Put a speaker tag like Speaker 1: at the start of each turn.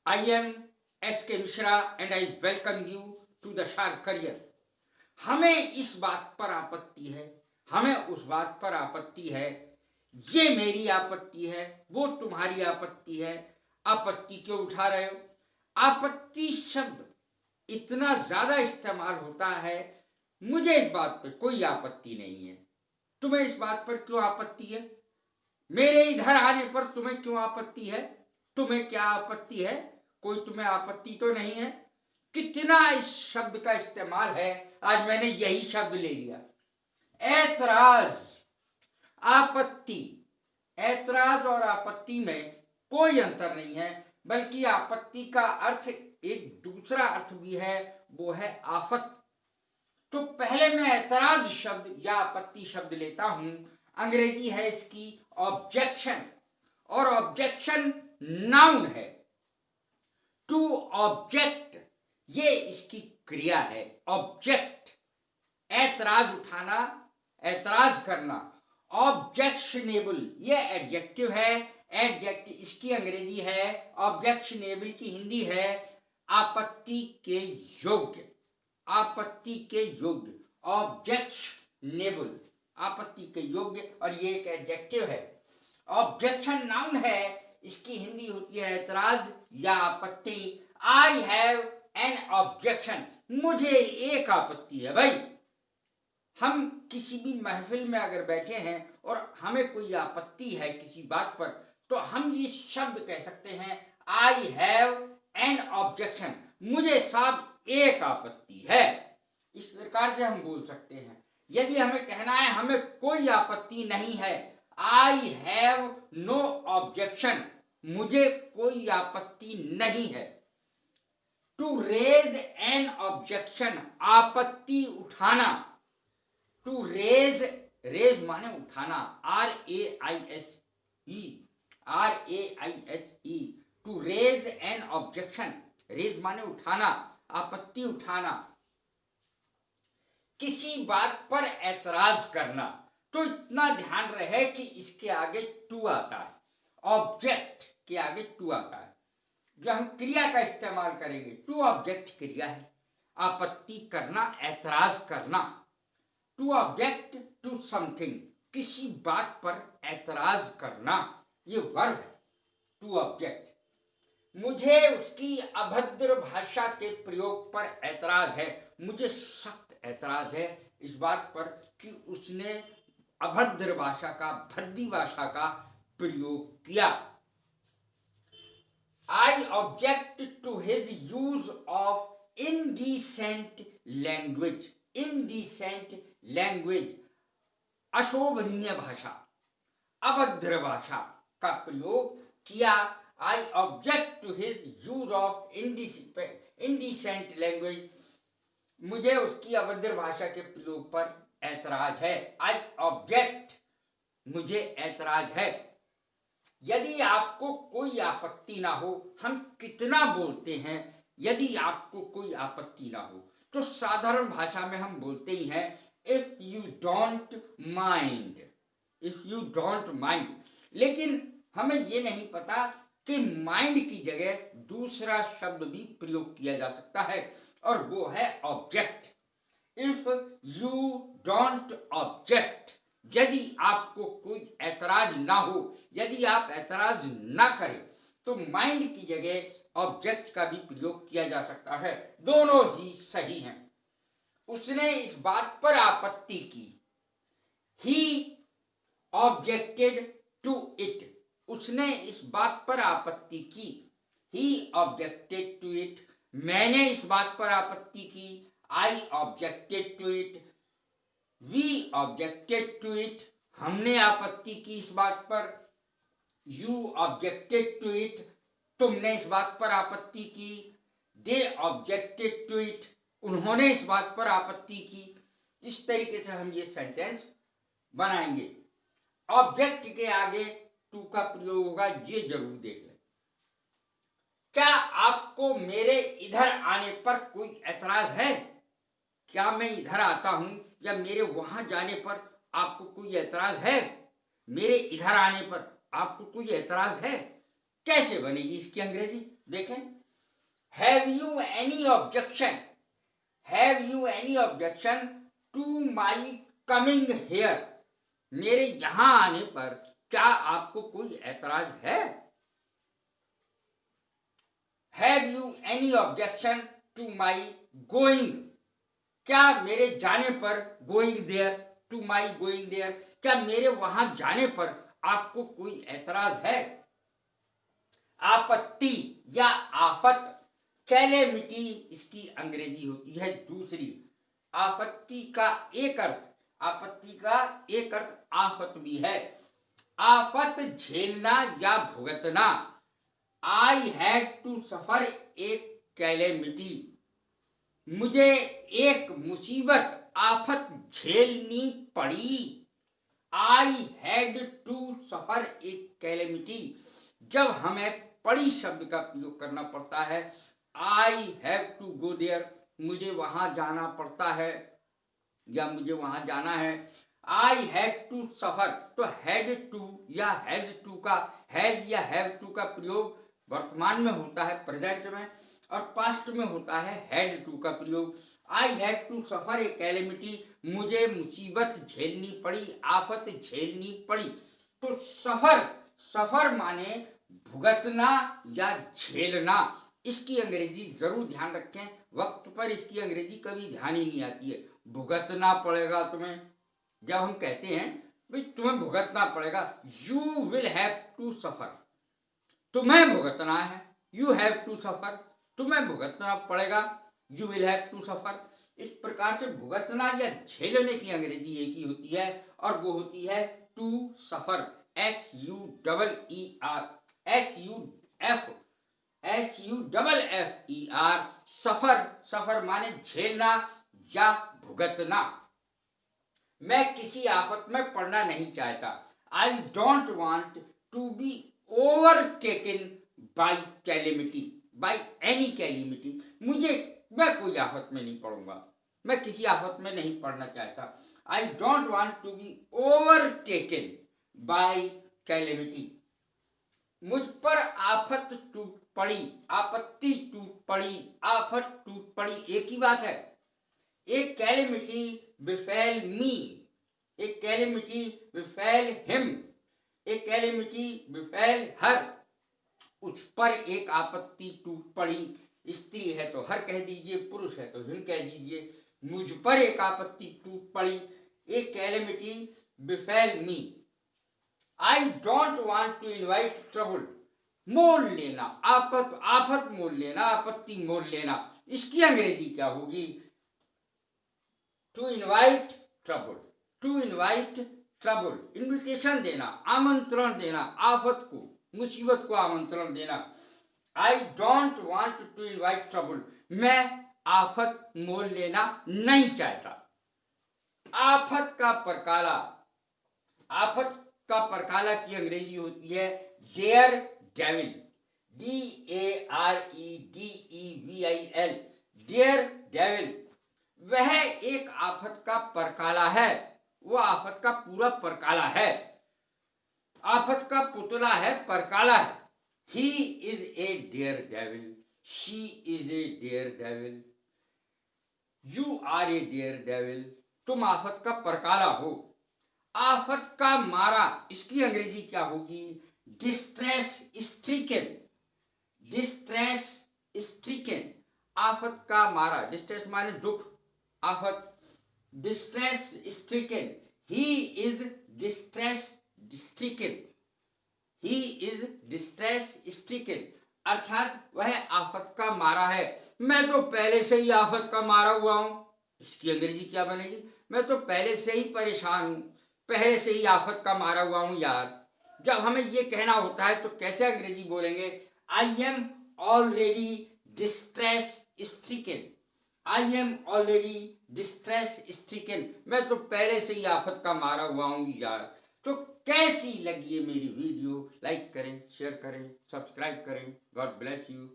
Speaker 1: I am S.K. Mishra and I welcome you to the Sharp Career. हमें इस बात पर आपत्ति है, हमें उस बात पर आपत्ति है, ये मेरी आपत्ति है, वो तुम्हारी आपत्ति है। आपत्ति क्यों उठा रहे हो? आपत्ति शब्द इतना ज्यादा इस्तेमाल होता है, मुझे इस बात पर कोई आपत्ति नहीं है। तुम्हें इस बात पर क्यों आपत्ति है? मेरे इधर आने पर तुम्हें क्यों आपत्ति है? तुम्हें क्या आपत्ति है? कोई तुम्हें आपत्ति तो नहीं है। कितना इस शब्द का इस्तेमाल है, आज मैंने यही शब्द ले लिया। ऐतराज, आपत्ति। ऐतराज और आपत्ति में कोई अंतर नहीं है, बल्कि आपत्ति का अर्थ एक दूसरा अर्थ भी है, वो है आफत। तो पहले मैं ऐतराज शब्द या आपत्ति शब्द लेता हूं। अंग्रेजी है इसकी ऑब्जेक्शन, और ऑब्जेक्शन नाउन है। टू ऑब्जेक्ट, ये इसकी क्रिया है। ऑब्जेक्ट, ऐतराज उठाना, ऐतराज करना। ऑब्जेक्शनेबल, ये एडजेक्टिव है। एडजेक्टिव इसकी अंग्रेजी है, ऑब्जेक्शनेबल की हिंदी है आपत्ति के योग्य। आपत्ति के योग्य, ऑब्जेक्शनेबल, आपत्ति के योग्य, और ये एक एडजेक्टिव है। ऑब्जेक्शन नाउन है, इसकी हिंदी होती है ऐतराज या आपत्ति। आई हैव एन ऑब्जेक्शन, मुझे एक आपत्ति है। भाई, हम किसी भी महफिल में अगर बैठे हैं और हमें कोई आपत्ति है किसी बात पर, तो हम ये शब्द कह सकते हैं, आई हैव एन ऑब्जेक्शन, मुझे साहब एक आपत्ति है। इस प्रकार से हम बोल सकते हैं। यदि हमें कहना है हमें कोई आपत्ति नहीं है, आई हैव नो ऑब्जेक्शन, मुझे कोई आपत्ति नहीं है। टू रेज एन ऑब्जेक्शन, आपत्ति उठाना। टू रेज, रेज माने उठाना, RAISE, RAISE, to raise an objection. Raise माने उठाना, आपत्ति उठाना, किसी बात पर ऐतराज करना। तो इतना ध्यान रहे कि इसके आगे टू आता है, ऑब्जेक्ट के आगे टू आता है। जब हम क्रिया का इस्तेमाल करेंगे, टू ऑब्जेक्ट क्रिया है, आपत्ति करना, ऐतराज करना। टू ऑब्जेक्ट टू समथिंग, किसी बात पर ऐतराज करना, ये वर्ब है। टू ऑब्जेक्ट, मुझे उसकी अभद्र भाषा के प्रयोग पर ऐतराज है। मुझे सख्त ऐतराज है इस बात पर कि उसने अभद्र भाषा का, भद्दी भाषा का प्रयोग किया। I object to his use of indecent language, indecent language, अशोभनीय भाषा, अभद्र भाषा का प्रयोग किया। I object to his use of indecent language, मुझे उसकी अभद्र भाषा के प्रयोग पर ऐतराज है। I object, मुझे ऐतराज है। यदि आपको कोई आपत्ति ना हो, हम कितना बोलते हैं, यदि आपको कोई आपत्ति ना हो तो साधारण भाषा में हम बोलते ही हैं, if you don't mind, if you don't mind. लेकिन हमें ये नहीं पता कि माइंड की जगह दूसरा शब्द भी प्रयोग किया जा सकता है, और वो है object. If you don't object, यदि आपको कोई ऐतराज ना हो, यदि आप ऐतराज ना करें, तो माइंड की जगह ऑब्जेक्ट का भी प्रयोग किया जा सकता है। दोनों ही सही हैं। उसने इस बात पर आपत्ति की, ही ऑब्जेक्टेड टू इट, उसने इस बात पर आपत्ति की, ही ऑब्जेक्टेड टू इट। मैंने इस बात पर आपत्ति की, I objected to it. We objected to it, हमने आपत्ति की इस बात पर। यू ऑब्जेक्टेड टू इट, तुमने इस बात पर आपत्ति की। दे ऑब्जेक्टेड टू इट, उन्होंने इस बात पर आपत्ति की। इस तरीके से हम ये सेंटेंस बनाएंगे। ऑब्जेक्ट के आगे टू का प्रयोग होगा, ये जरूर देख लें। क्या आपको मेरे इधर आने पर कोई ऐतराज है? क्या मैं इधर आता हूं या मेरे वहां जाने पर आपको कोई ऐतराज है? मेरे इधर आने पर आपको कोई ऐतराज है? कैसे बनेगी इसकी अंग्रेजी देखें। Have you any objection, have you any objection to my coming here, मेरे यहां आने पर क्या आपको कोई ऐतराज है। Have you any objection to my going, क्या मेरे जाने पर, going there, to my going there, क्या मेरे वहां जाने पर आपको कोई ऐतराज है। आपत्ति या आफत, कैलेमिटी इसकी अंग्रेजी होती है दूसरी। आपत्ति का एक अर्थ, आपत्ति का एक अर्थ आफत भी है। आफत झेलना या भुगतना। I had to suffer a calamity, मुझे एक मुसीबत, आफत झेलनी पड़ी। I had to suffer a calamity, जब हमें पड़ी शब्द का प्रयोग करना पड़ता है, I have to go there, मुझे वहां जाना पड़ता है या मुझे वहां जाना है। आई हैड टू सफर, तो हैड टू या हैज टू का, हैज या हैव टू का प्रयोग वर्तमान में होता है प्रेजेंट में, और पास्ट में होता है हैड टू का प्रयोग। I had to suffer a calamity, मुझे मुसीबत झेलनी पड़ी, आफत झेलनी पड़ी। तो सफर, सफर माने भुगतना या झेलना। इसकी अंग्रेजी जरूर ध्यान रखें, वक्त पर इसकी अंग्रेजी कभी ध्यान ही नहीं आती है। भुगतना पड़ेगा तुम्हें, जब हम कहते हैं भाई तुम्हें भुगतना पड़ेगा, you will have to suffer, तुम्हें भुगतना है, यू हैव टू सफर, तुम्हें भुगतना पड़ेगा, you will have to suffer. इस प्रकार से भुगतना या झेलने की अंग्रेजी एक ही होती है, और वो होती है टू सफर, SUEER, SUFFER, सफर, सफर माने झेलना या भुगतना। मैं किसी आफत में पड़ना नहीं चाहता। I don't want to be overtaken by calamity, by any calamity, मैं कोई आफत में नहीं पड़ूंगा, मैं किसी आफत में नहीं पड़ना चाहता। I don't want to be overtaken by calamity, मुझ पर आफत टूट पड़ी, आपत्ति टूट पड़ी, आफत टूट पड़ी, एक ही बात है। एक कैलेमिटी befell me, एक कैलेमिटी befell him, एक कैलेमिटी befell her, उस पर एक आपत्ति टूट पड़ी। स्त्री है तो हर कह दीजिए, पुरुष है तो हिम कह दीजिए। मुझ पर एक आपत्ति टूट पड़ी, एक calamity befell me। I don't want to invite trouble, मोल लेना, आफत, आफत मोल लेना, आपत्ति मोल लेना। इसकी अंग्रेजी क्या होगी। To invite trouble, to invite trouble, invitation देना, आमंत्रण देना, आफत को, मुसीबत को आमंत्रण देना। I don't want to invite trouble, मैं आफत मोल लेना नहीं चाहता। आफत का परकाला, आफत का परकाला की अंग्रेजी होती है daredevil, DAREDEVIL, daredevil. वह एक आफत का परकाला है, वो आफत का पूरा परकाला है, आफत का पुतला है, परकाला है। He is a daredevil, she is a daredevil, you are a daredevil, तुम आफत का परकाला हो। आफत का मारा, इसकी अंग्रेजी क्या होगी। डिस्ट्रेस स्ट्रिकन, डिस्ट्रेस स्ट्रिकन, आफत का मारा, डिस्ट्रेस माने दुख, आफत, distress stricken, he is distress stricken, he is distress stricken, अर्थात वह आफत का मारा है। मैं तो पहले से ही आफत का मारा हुआ हूं, इसकी अंग्रेजी क्या बनेगी। मैं तो पहले से ही परेशान हूं, पहले से ही आफत का मारा हुआ हूं यार। जब हमें ये कहना होता है तो कैसे अंग्रेजी बोलेंगे। I am already distress stricken, I am already distress stricken, मैं तो पहले से ही आफत का मारा हुआ हूं यार। तो कैसी लगी है मेरी वीडियो, लाइक करें, शेयर करें, सब्सक्राइब करें। God bless you.